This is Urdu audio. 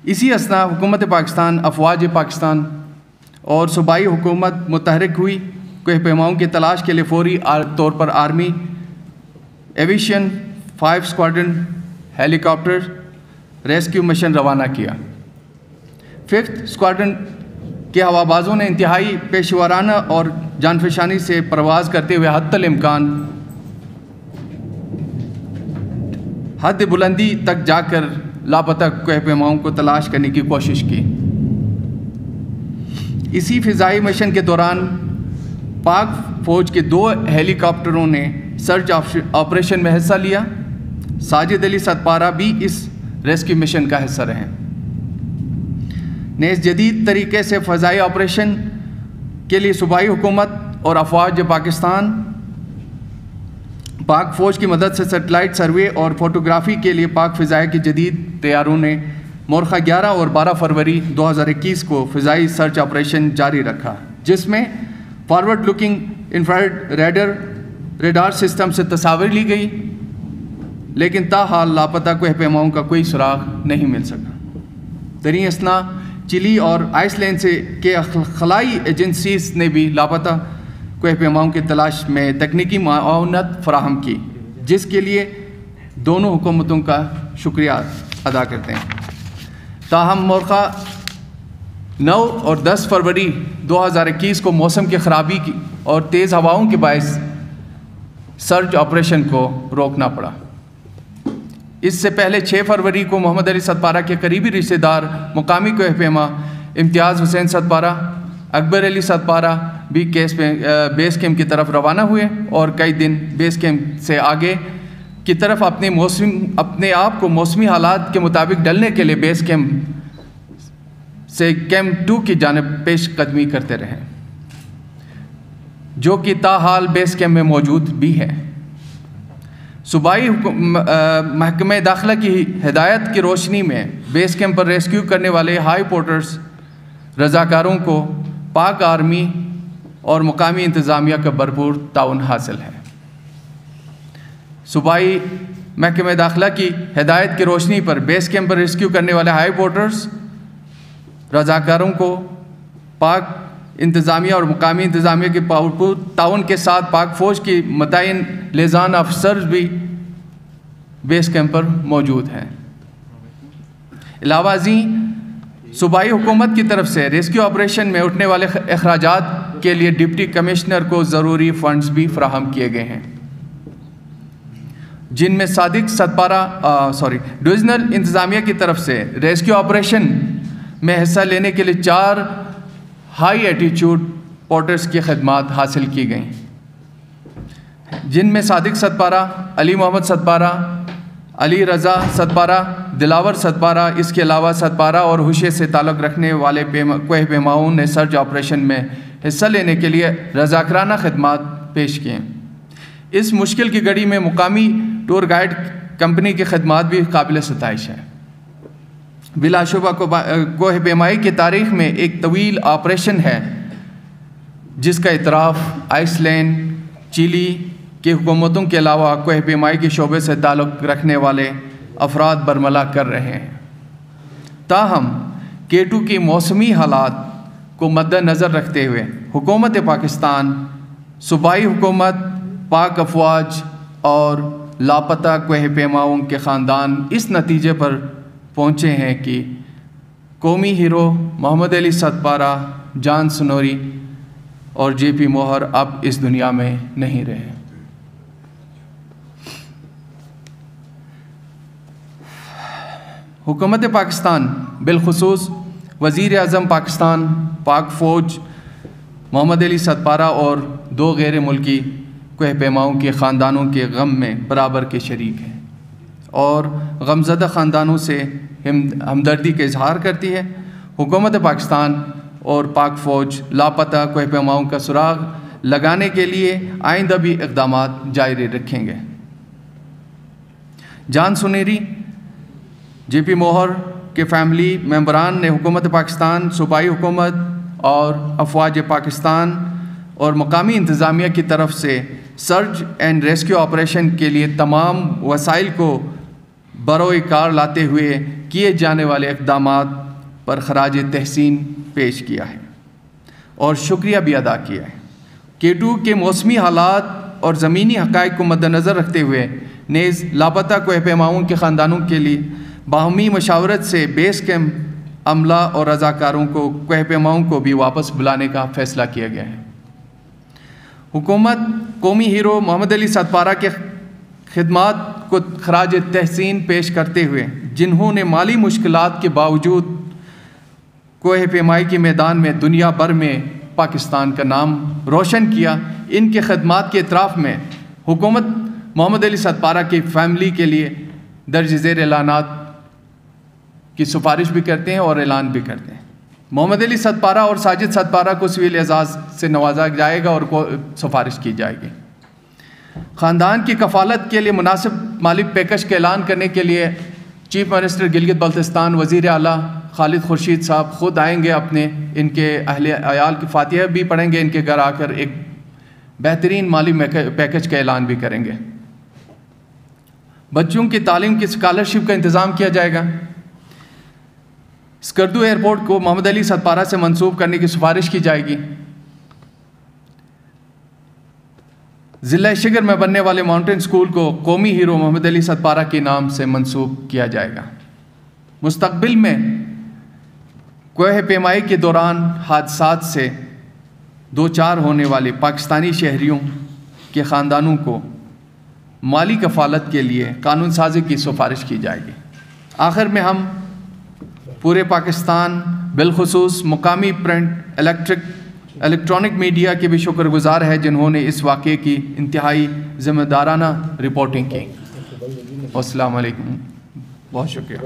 اسی اثناء حکومت پاکستان، افواج پاکستان اور صوبائی حکومت متحرک ہوئی کوہ پیماؤں کی تلاش کے لیے فوری طور پر آرمی ایویشن 5 اسکواڈرن ہیلی کاپٹر ریسکیو مشن روانہ کیا۔ 5th اسکواڈرن کے ہوابازوں نے انتہائی پیشہ ورانہ اور جانفشانی سے پرواز کرتے ہوئے حتی الامکان حد بلندی تک جا کر لاپتہ کوہ پیماؤں کو تلاش کرنے کی کوشش کی۔ اسی فضائی مشن کے دوران پاک فوج کے 2 ہیلی کاپٹروں نے سرچ آپریشن میں حصہ لیا۔ ساجد علی ستپارہ بھی اس ریسکیو مشن کا حصہ رہے۔ نیز جدید طریقے سے فضائی آپریشن کے لیے صوبائی حکومت اور افواج پاکستان پاک فوج کی مدد سے سیٹلائٹ سروے اور فوٹوگرافی کے لیے پاک فضائیہ کے جدید طیاروں نے مورخہ 11 اور 12 فروری 2021 کو فضائی سرچ آپریشن جاری رکھا، جس میں فارورڈ لوکنگ انفرارڈ ریڈار سسٹم سے تصاویر لی گئی، لیکن تاحال لاپتہ کوہ پیماؤں کا کوئی سراغ نہیں مل سکا۔ دریں اثنا چلی اور آئس لینڈ کے خلائی ایجنسیز نے بھی لاپتہ کوہ پیماؤں کی تلاش میں تکنیکی معاونت فراہم کی، جس کے لیے دونوں حکومتوں کا شکریہ ادا کرتے ہیں۔ تاہم مورخہ 9 اور 10 فروری 2021 کو موسم کی خرابی کی اور تیز ہواؤں کے باعث سرچ آپریشن کو روکنا پڑا۔ اس سے پہلے 6 فروری کو محمد علی ستپارہ کے قریبی رشتہ دار مقامی کوہ پیما امتیاز حسین ستپارہ، اکبر علی ستپارہ بھی بیس کیمپ کی طرف روانہ ہوئے اور کئی دن بیس کیمپ سے آگے کی طرف اپنے آپ کو موسمی حالات کے مطابق ڈلنے کے لیے بیس کیمپ سے کیمپ 2 کی جانب پیش قدمی کرتے رہے، جو کہ تاحال بیس کیمپ میں موجود بھی ہے۔ صوبائی محکمہ داخلہ کی ہدایت کی روشنی میں بیس کیمپ پر ریسکیو کرنے والے ہائی پورٹرز رضاکاروں کو پاک آرمی اور مقامی انتظامیہ کا بھرپور تعاون حاصل ہے۔ صوبائی محکمہ داخلہ کی ہدایت کی روشنی پر بیس کیمپ پر ریسکیو کرنے والے ہائی پورٹرز رضاکاروں کو پاک انتظامیہ اور مقامی انتظامیہ کے بھرپور تعاون کے ساتھ پاک فوج کی متعین لیزان افسرز بھی بیس کیمپ پر موجود ہیں۔ علاوہ ازیں صوبائی حکومت کی طرف سے ریسکیو آپریشن میں اٹھنے والے اخراجات کے لیے ڈپٹی کمشنر کو ضروری فنڈز بھی فراہم کیے گئے ہیں، جن میں صادق ڈویژنل انتظامیہ کی طرف سے ریسکیو آپریشن میں حصہ لینے کے لیے 4 ہائی ایٹیچیوڈ پورٹرز کی خدمات حاصل کی گئیں، جن میں صادق ستپارہ، علی محمد ستپارہ، علی رضا ستپارہ، دلاور ستپارہ۔ اس کے علاوہ ستپارہ اور ہوشے سے تعلق رکھنے والے کوہ پیماؤں نے سرچ آپریشن میں حصہ لینے کے لیے رضاکارانہ خدمات پیش کیے۔ اس مشکل کی گھڑی میں مقامی ٹور گائیڈ کمپنی کی خدمات بھی قابل ستائش ہیں۔ بلا شبہ کوہ پیمائی کی تاریخ میں ایک طویل آپریشن ہے، جس کا اعتراف آئس لینڈ، چلی کی حکومتوں کے علاوہ کوہ پیمائی کے شعبے سے تعلق رکھنے والے افراد برملا کر رہے ہیں۔ تاہم K2 کی موسمی حالات کو مد نظر رکھتے ہوئے حکومت پاکستان، صوبائی حکومت، پاک افواج اور لاپتہ کوہ پیماؤں کے خاندان اس نتیجے پر پہنچے ہیں کہ قومی ہیرو محمد علی ستپارہ، جان سنوری اور JP موہر اب اس دنیا میں نہیں رہے۔ حکومت پاکستان، بالخصوص وزیر اعظم پاکستان، پاک فوج، محمد علی ستپارہ اور 2 غیر ملکی کوہ پیماؤں کے خاندانوں کے غم میں برابر کے شریک ہیں اور غمزدہ خاندانوں سے ہمدردی کا اظہار کرتی ہے۔ حکومت پاکستان اور پاک فوج لاپتہ کوہ پیماؤں کا سراغ لگانے کے لیے آئندہ بھی اقدامات جاری رکھیں گے۔ جان سنوری، JP موہر کے فیملی ممبران نے حکومت پاکستان، صوبائی حکومت اور افواج پاکستان اور مقامی انتظامیہ کی طرف سے سرچ اینڈ ریسکیو آپریشن کے لیے تمام وسائل کو بروئے کار لاتے ہوئے کیے جانے والے اقدامات پر خراج تحسین پیش کیا ہے اور شکریہ بھی ادا کیا ہے۔ K2 کے موسمی حالات اور زمینی حقائق کو مد نظر رکھتے ہوئے نیز لاپتہ کوہ پیماؤں کے خاندانوں کے لیے باہمی مشاورت سے بیس کیمپ عملہ اور رضاکاروں کو کوہ پیماؤں کو بھی واپس بلانے کا فیصلہ کیا گیا ہے۔ حکومت قومی ہیرو محمد علی ستپارہ کے خدمات کو خراج تحسین پیش کرتے ہوئے جنہوں نے مالی مشکلات کے باوجود کوہ پیمائی کے میدان میں دنیا بھر میں پاکستان کا نام روشن کیا، ان کے خدمات کے اعتراف میں حکومت محمد علی ستپارہ کی فیملی کے لیے درج ذیل اعلانات کی سفارش بھی کرتے ہیں اور اعلان بھی کرتے ہیں۔ محمد علی ستپارہ اور ساجد ستپارہ کو سویل اعزاز سے نوازا جائے گا اور سفارش کی جائے گی۔ خاندان کی کفالت کے لیے مناسب مالی پیکج کا اعلان کرنے کے لیے چیف منسٹر گلگت بلتستان وزیر اعلیٰ خالد خورشید صاحب خود آئیں گے، اپنے ان کے اہل عیال کی فاتحہ بھی پڑھیں گے، ان کے گھر آ کر ایک بہترین مالی پیکج کا اعلان بھی کریں گے۔ بچوں کی تعلیم کی اسکالرشپ کا انتظام کیا جائے گا۔ اسکردو ایئرپورٹ کو محمد علی ستپارہ سے منسوب کرنے کی سفارش کی جائے گی۔ ضلع شگر میں بننے والے ماؤنٹین اسکول کو قومی ہیرو محمد علی ستپارہ کے نام سے منسوب کیا جائے گا۔ مستقبل میں کوہ پیمائی کے دوران حادثات سے دوچار ہونے والے پاکستانی شہریوں کے خاندانوں کو مالی کفالت کے لیے قانون سازی کی سفارش کی جائے گی۔ آخر میں ہم پورے پاکستان بالخصوص مقامی پرنٹ الیکٹرانک میڈیا کے بھی شکر گزار ہے جنہوں نے اس واقعے کی انتہائی ذمہ دارانہ رپورٹنگ کی۔ السلام علیکم، بہت شکریہ۔